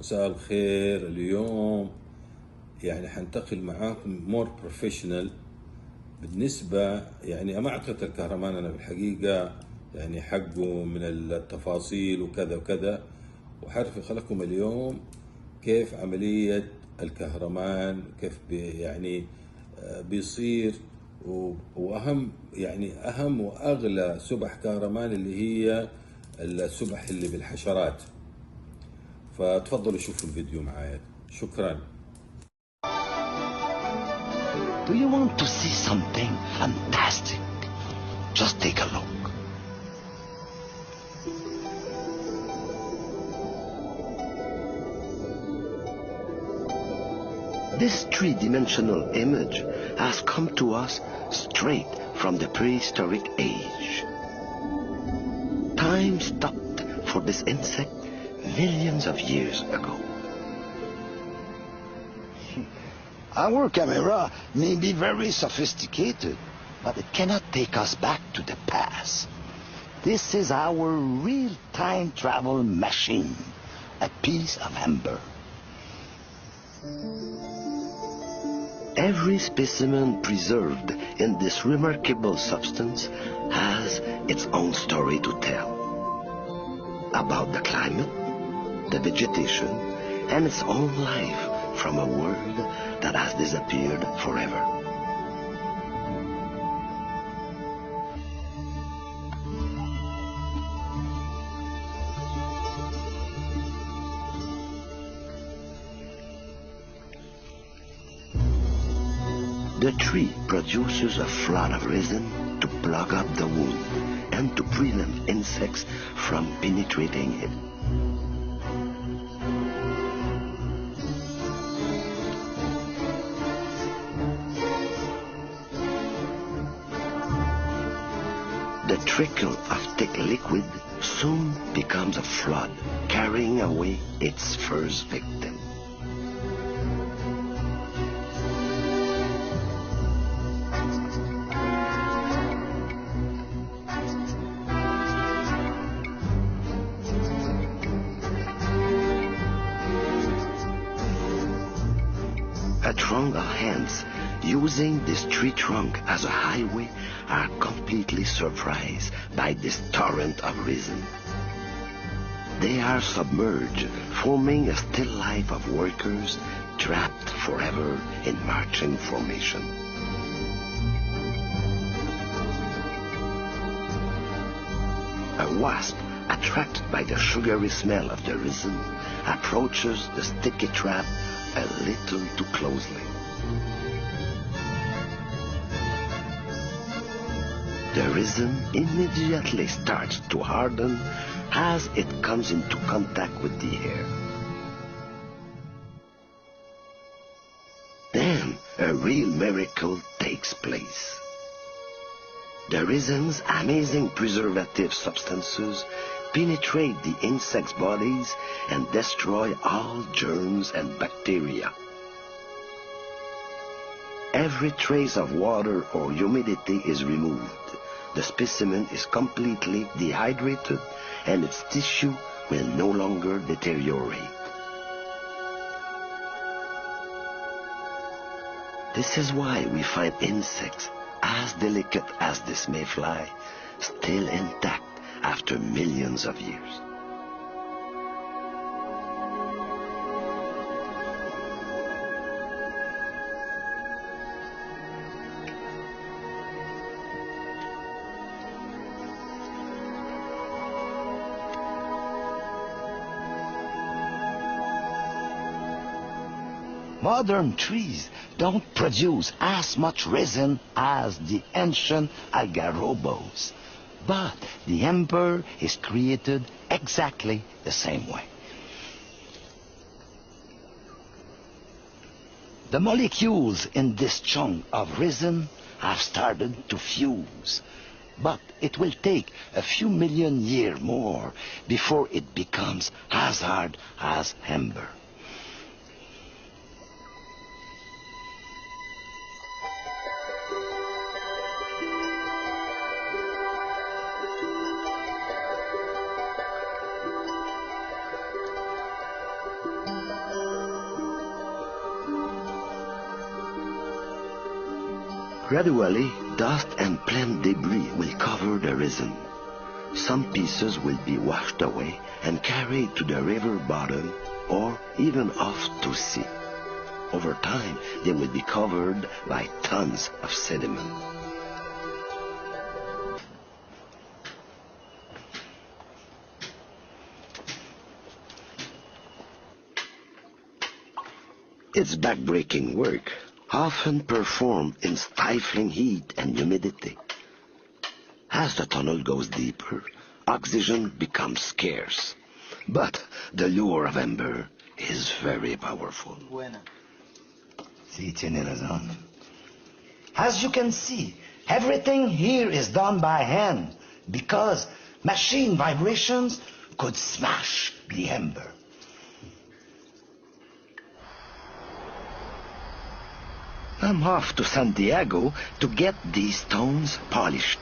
مساء الخير. اليوم يعني حنتقل معاكم مور بروفيشنال بالنسبة، يعني ما أعطيت الكهرمان أنا بالحقيقة يعني حقه من التفاصيل وكذا وكذا، وحرفي لكم اليوم كيف عملية الكهرمان، كيف يعني بيصير، وأهم يعني أهم وأغلى سبح كهرمان اللي هي السبح اللي بالحشرات. فتفضلوا شوفوا الفيديو معايا، شكرا. Do you want to see something fantastic? Just take a look. This three-dimensional image has come to us straight from the prehistoric age. Time stopped for this insect millions of years ago. Our camera may be very sophisticated, but it cannot take us back to the past. This is our real-time travel machine, a piece of amber. Every specimen preserved in this remarkable substance has its own story to tell. About the climate, the vegetation, and its own life from a world that has disappeared forever. The tree produces a flood of resin to plug up the wound and to prevent insects from penetrating it. The trickle of thick liquid soon becomes a flood, carrying away its first victim. A throng of hands using this tree trunk as a highway are completely surprised by this torrent of resin. They are submerged, forming a still life of workers trapped forever in marching formation. A wasp, attracted by the sugary smell of the resin, approaches the sticky trap a little too closely. The resin immediately starts to harden as it comes into contact with the air. Then a real miracle takes place. The resin's amazing preservative substances penetrate the insects' bodies and destroy all germs and bacteria. Every trace of water or humidity is removed. The specimen is completely dehydrated and its tissue will no longer deteriorate. This is why we find insects as delicate as this mayfly still intact after millions of years. Modern trees don't produce as much resin as the ancient algarobos, but the amber is created exactly the same way. The molecules in this chunk of resin have started to fuse, but it will take a few million years more before it becomes as hard as amber. Gradually, dust and plant debris will cover the resin. Some pieces will be washed away and carried to the river bottom or even off to sea. Over time, they will be covered by tons of sediment. It's backbreaking work, often performed in stifling heat and humidity. As the tunnel goes deeper, oxygen becomes scarce. But the lure of ember is very powerful. As you can see, everything here is done by hand because machine vibrations could smash the ember. I'm off to Santiago to get these stones polished.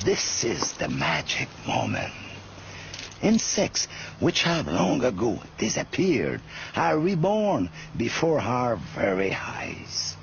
This is the magic moment. Insects which have long ago disappeared are reborn before our very eyes.